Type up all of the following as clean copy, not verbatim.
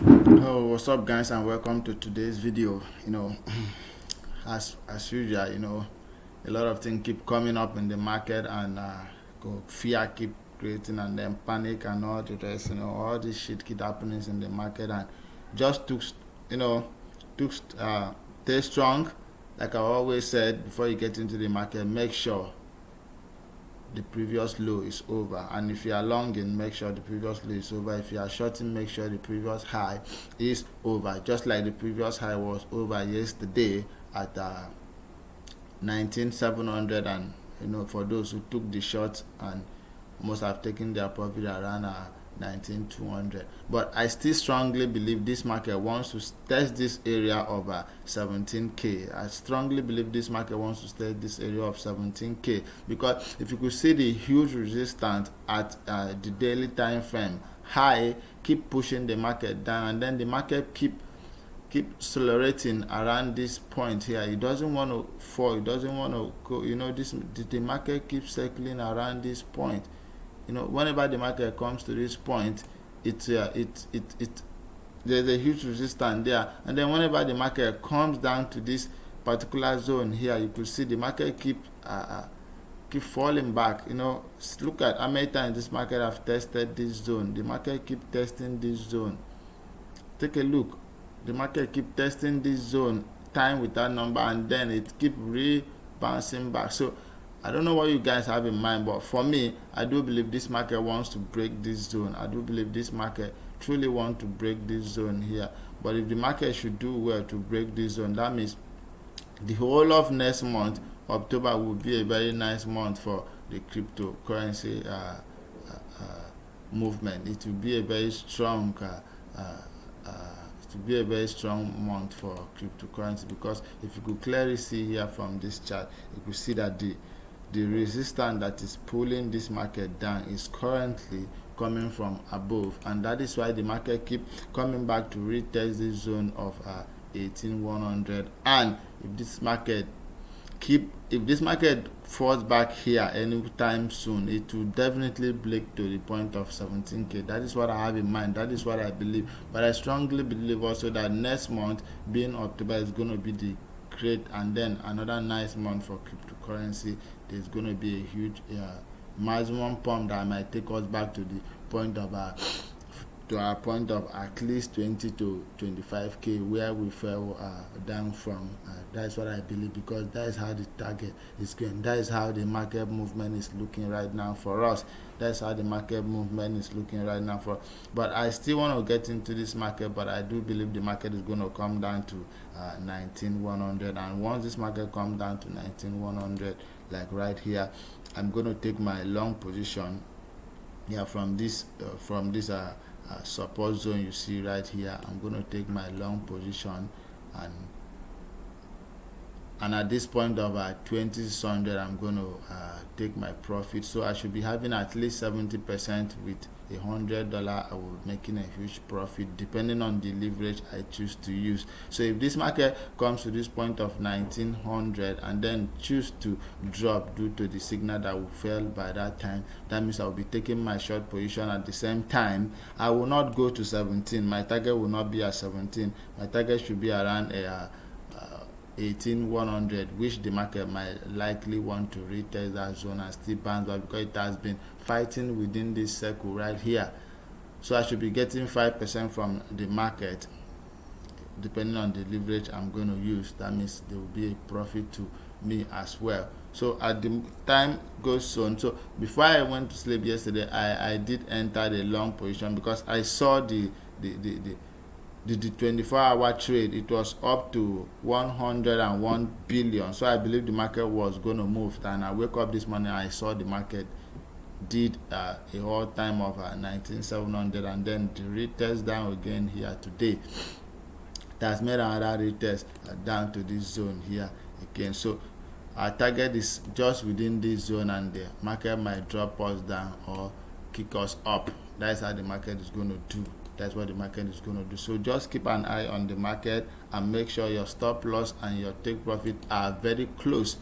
Oh, what's up guys, and welcome to today's video. As usual, a lot of things keep coming up in the market, and fear keep creating, and then panic and all the rest. All this shit keep happening in the market, and just you know took stay strong. Like I always said, before you get into the market, make sure the previous low is over, and if you are longing, make sure the previous low is over. If you are shorting, make sure the previous high is over, just like the previous high was over yesterday at 19,700. And for those who took the short and must have taken their profit around 19,200. But I still strongly believe this market wants to test this area of 17k. I strongly believe this market wants to test this area of 17k, because if you could see the huge resistance at the daily time frame high, keep pushing the market down, and then the market keep accelerating around this point here. It doesn't want to fall, it doesn't want to go. The market keeps circling around this point. Whenever the market comes to this point, there's a huge resistance there, and then whenever the market comes down to this particular zone here, you could see the market keep falling back. Look at how many times this market have tested this zone. The market keep testing this zone. Take a look. The market keep testing this zone time with that number, and then it keep bouncing back. So I don't know what you guys have in mind, but for me, I do believe this market wants to break this zone. I do believe this market truly wants to break this zone here. But if the market should do well to break this zone, that means the whole of next month, October, will be a very nice month for the cryptocurrency movement. It will be a very strong month for cryptocurrency, because if you could clearly see here from this chart, you could see that the resistance that is pulling this market down is currently coming from above, and that is why the market keep coming back to retest this zone of 18,100. And if this market falls back here anytime soon, it will definitely break to the point of 17k. That is what I have in mind, that is what I believe. But I strongly believe also that next month, being October, is going to be the great, and then another nice month for cryptocurrency. There's going to be a huge maximum pump that might take us back to the point of at least 20 to 25k, where we fell down from. That's what I believe, because that is how the target is going. That is how the market movement is looking right now for us. That's how the market movement is looking right now for. But I still want to get into this market, but I do believe the market is going to come down to 19,100. And once this market comes down to 19,100, like right here, I'm going to take my long position here from this support zone you see right here. I'm going to take my long position, and at this point of 20,600, I'm going to take my profit. So I should be having at least 70% with $100. I will be making a huge profit depending on the leverage I choose to use. So if this market comes to this point of 1900 and then choose to drop due to the signal that will fail by that time, that means I will be taking my short position. At the same time, I will not go to 17. My target will not be at 17. My target should be around 18,100, which the market might likely want to retest that zone and still bounce back, because it has been fighting within this circle right here. So I should be getting 5% from the market depending on the leverage I'm going to use. That means there will be a profit to me as well. So at the time goes on. So before I went to sleep yesterday, I did enter the long position, because I saw the 24-hour trade. It was up to 101 billion. So I believe the market was going to move, and I wake up this morning, I saw the market did a whole time of 19,700, and then the retest down again here today. That's made another retest down to this zone here again. So our target is just within this zone, and the market might drop us down or kick us up. That's how the market is going to do. That's what the market is going to do. So just keep an eye on the market and make sure your stop loss and your take profit are very close.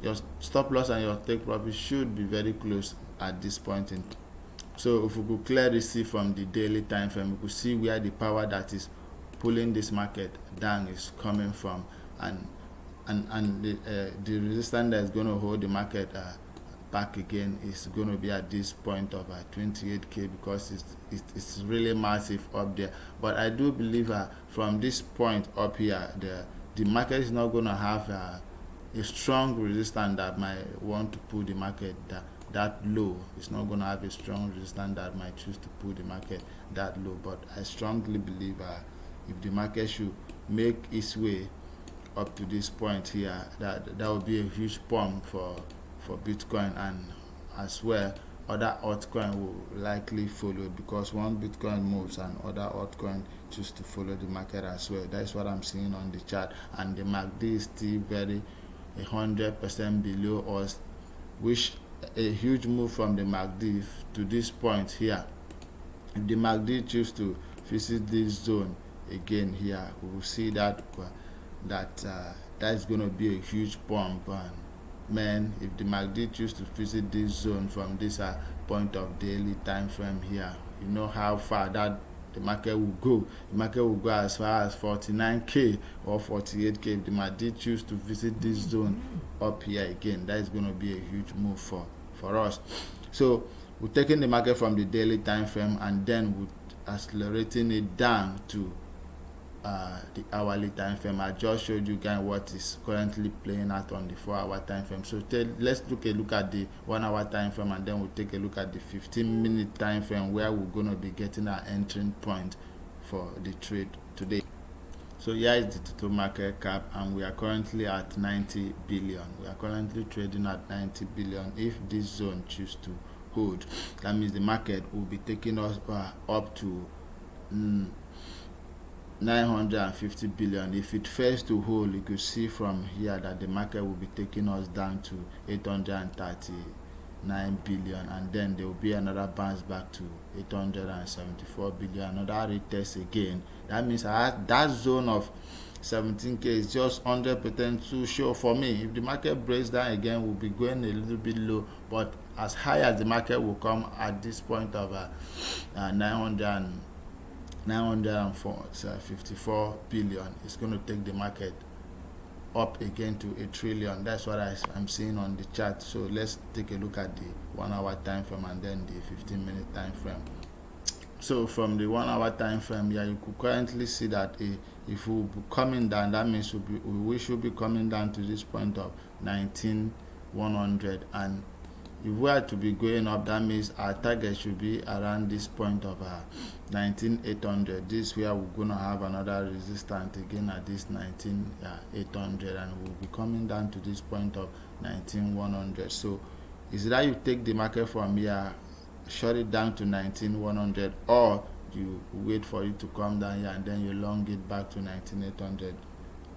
Your stop loss and your take profit should be very close at this point in So if we could clearly see from the daily time frame, we could see where the power that is pulling this market down is coming from, and the resistance that is going to hold the market back again is going to be at this point of 28k, because it's really massive up there. But I do believe from this point up here, the market is not going to have a strong resistance that might want to pull the market that low. It's not going to have a strong resistance that might choose to pull the market that low. But I strongly believe if the market should make its way up to this point here, that would be a huge pump for Bitcoin, and as well other altcoin will likely follow, because one Bitcoin moves and other altcoin choose to follow the market as well. That's what I'm seeing on the chart, and the MACD is still very 100% below us, which a huge move from the MACD to this point here. If the MACD choose to visit this zone again here, we will see that is going to be a huge pump. And man, if the MACD choose to visit this zone from this point of daily time frame here, you know how far that the market will go. The market will go as far as 49k or 48k. If the MACD choose to visit this zone up here again, that is going to be a huge move for us. So we're taking the market from the daily time frame, and then we're accelerating it down to the hourly time frame. I just showed you guys what is currently playing out on the 4-hour time frame. So let's look at the 1-hour time frame, and then we'll take a look at the 15-minute time frame, where we're going to be getting our entering point for the trade today. So here is the total market cap, and we are currently at 90 billion. We are currently trading at 90 billion. If this zone choose to hold, that means the market will be taking us up to 950 billion. If it fails to hold, you could see from here that the market will be taking us down to 839 billion, and then there will be another bounce back to 874 billion, another retest again. That means that zone of 17k is just 100% too sure for me. If the market breaks down again, we'll be going a little bit low, but as high as the market will come at this point of 954 billion, is going to take the market up again to 1 trillion. That's what I'm seeing on the chart. So let's take a look at the 1-hour time frame and then the 15-minute time frame. So from the 1-hour time frame here, you could currently see that if we be coming down, that means we should be coming down to this point of 19,100, and if we are to be going up, that means our target should be around this point of 19,800. This where we're gonna have another resistance again at this 19,800, and we'll be coming down to this point of 19,100. So is that you take the market from here, shut it down to 19,100, or you wait for it to come down here and then you long it back to 19,800.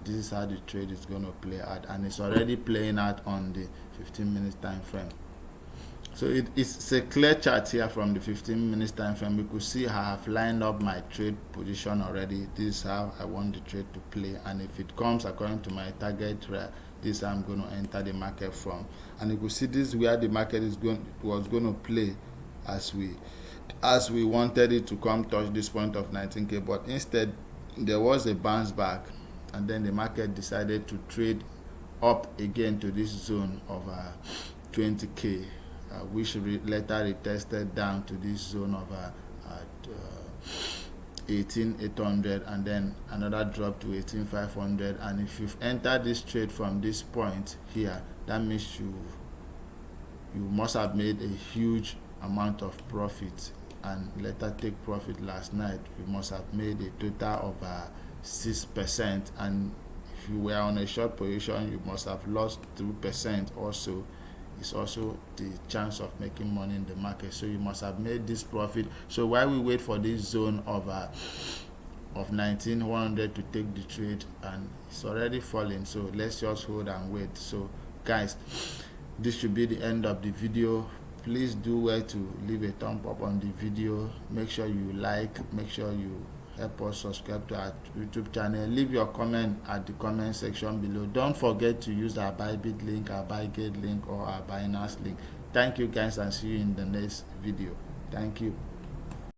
This is how the trade is going to play out, and it's already playing out on the 15-minute time frame. So it's a clear chart here from the 15 minutes time frame. You could see I have lined up my trade position already. This is how I want the trade to play, and if it comes according to my target, this is how I'm going to enter the market from. And you could see this is where the market was going to play as we wanted it to come touch this point of 19k, but instead there was a bounce back, and then the market decided to trade up again to this zone of 20k. Which later retested down to this zone of 18,800, and then another drop to 18,500. And if you've entered this trade from this point here, that means you must have made a huge amount of profit, and later take profit last night. You must have made a total of 6%, and if you were on a short position, you must have lost 2% also. Is also the chance of making money in the market. So you must have made this profit. So while we wait for this zone of 19,100 to take the trade, and it's already falling, so let's just hold and wait. So guys, this should be the end of the video. Please do well to leave a thumb up on the video. Make sure you like, make sure you help us subscribe to our YouTube channel. Leave your comment at the comment section below. Don't forget to use our Bybit link, our Bygate link, or our Binance link. Thank you guys, and see you in the next video. Thank you.